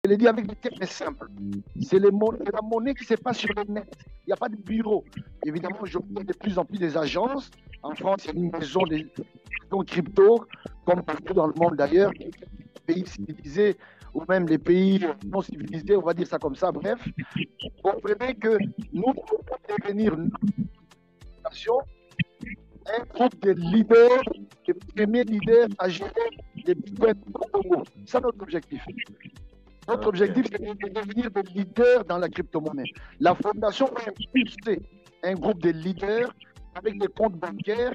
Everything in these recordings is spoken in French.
Je l'ai dit avec des termes simples. C'est la monnaie qui se passe sur le net. Il n'y a pas de bureau. Évidemment, je vois de plus en plus des agences. En France, il y a une maison des crypto, comme partout dans le monde d'ailleurs, les pays civilisés ou même les pays non civilisés, on va dire ça comme ça, bref. Comprenez que nous devons devenir une nation, un groupe de leaders, de premiers leaders à gérer les bitcoins au Congo. C'est notre objectif. Notre objectif, c'est de devenir des leaders dans la crypto-monnaie. La fondation va impulser un groupe de leaders avec des comptes bancaires.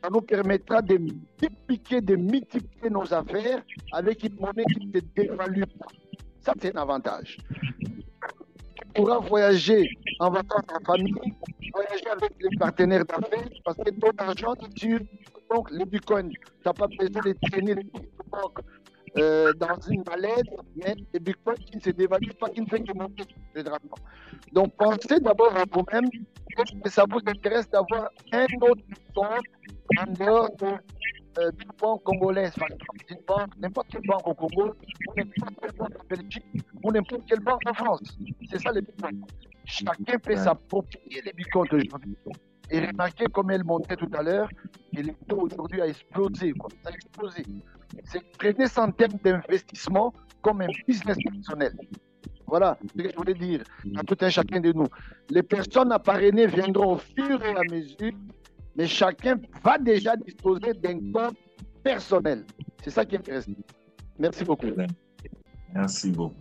Ça nous permettra de multiplier nos affaires avec une monnaie qui ne se dévalue pas. Ça, c'est un avantage. Tu pourras voyager en vacances en famille, voyager avec les partenaires d'affaires, parce que ton argent est sur donc, les bitcoins. Tu n'as pas besoin de traîner les banques dans une mallette, mais des bitcoins qui ne se dévaluent pas, qui ne font que monter généralement. Donc, pensez d'abord à vous-même. Est-ce que ça vous intéresse d'avoir un autre compte en dehors d'une banque congolaise, par exemple, n'importe quelle banque au Congo, ou n'importe quelle banque en Belgique, ou n'importe quelle banque en France. C'est ça les bitcoins. Chacun peut s'approprier les bitcoins aujourd'hui. Et remarquez comme elle montait tout à l'heure, et le taux aujourd'hui a explosé. Ça a explosé. Prenez ça en termes d'investissement comme un business personnel. Voilà ce que je voulais dire à tout un chacun de nous. Les personnes à parrainer viendront au fur et à mesure, mais chacun va déjà disposer d'un compte personnel. C'est ça qui est intéressant. Merci beaucoup. Merci beaucoup.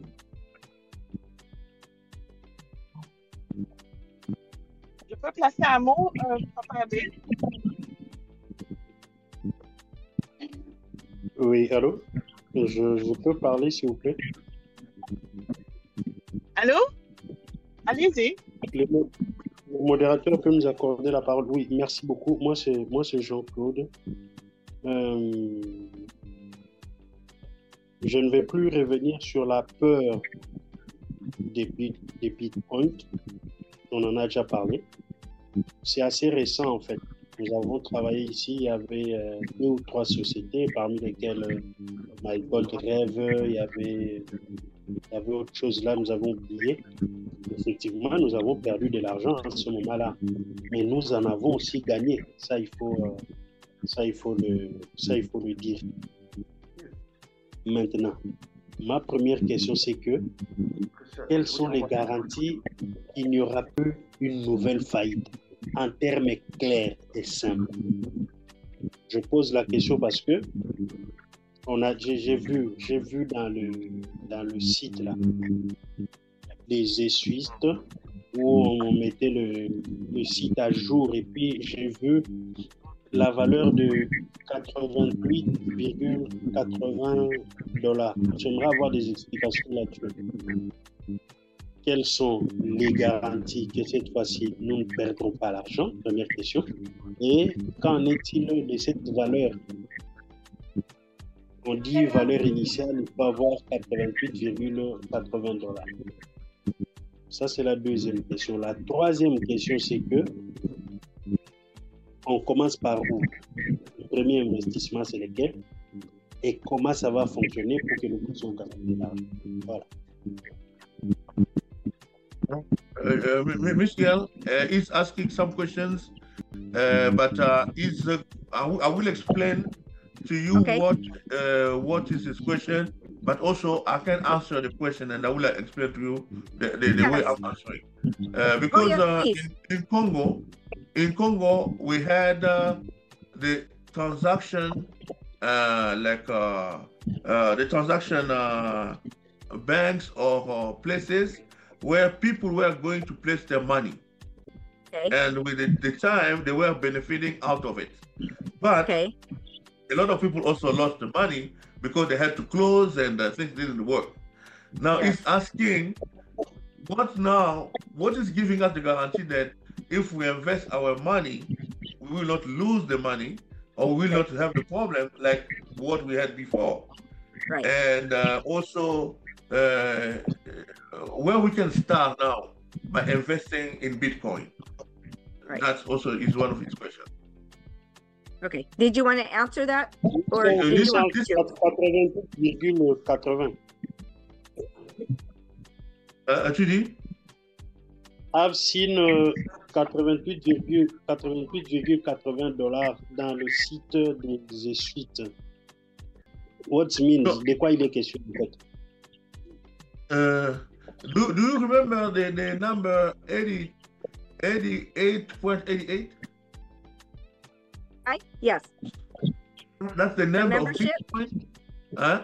Je peux placer un mot, Papa Abbé? Oui, allô? Je peux parler, s'il vous plaît? Allô? Allez-y. Le modérateur peut nous accorder la parole. Oui, merci beaucoup. Moi, c'est Jean-Claude. Je ne vais plus revenir sur la peur des bitcoins. On en a déjà parlé. C'est assez récent, en fait. Nous avons travaillé ici, il y avait 2 ou 3 sociétés, parmi lesquelles MyGold Rêve, il y avait autre chose là, nous avons oublié. Effectivement, nous avons perdu de l'argent à ce moment-là, mais nous en avons aussi gagné. Ça, il faut le dire. Maintenant, ma première question, c'est quelles sont les garanties qu'il n'y aura plus une nouvelle faillite en termes clairs et simples? Je pose la question parce que j'ai vu dans le site là des essuistes où on mettait le site à jour, et puis j'ai vu la valeur de 88,80 $. J'aimerais avoir des explications là-dessus. Quelles sont les garanties que cette fois-ci nous ne perdrons pas l'argent? Première question. Et qu'en est-il de cette valeur? On dit valeur initiale, il faut avoir 88,80 $. Ça, c'est la deuxième question. La troisième question, c'est que on commence par où? Le premier investissement, c'est lequel? Et comment ça va fonctionner pour que le coup soit garanti? Voilà. Michel is asking some questions, but I will explain to you what is his question, but also I can answer the question and I will explain to you the way I'm answering. Because in Congo, we had the transaction the transaction banks or places where people were going to place their money. And with the time, they were benefiting out of it. But a lot of people also lost the money because they had to close and things didn't work. Now it's asking, what is giving us the guarantee that if we invest our money, we will not lose the money or we will not have the problem like what we had before? Right. And also, where we can start now by investing in Bitcoin. Right. That's also is one of his questions. Okay. Did you want to answer that? Or Tu dis? I've seen 88,80 $ dans le site de The Suite. What means? No. De quoi il est question en fait? Do you remember the number 88.88? Yes. That's the number of membership? Bitcoin? Huh?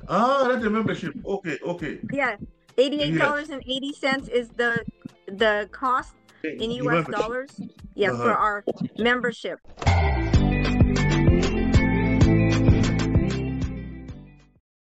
Ah, that's the membership. Okay. Yeah. $88.80 is the cost in US Membership. dollars. Yes, for Uh-huh. our membership.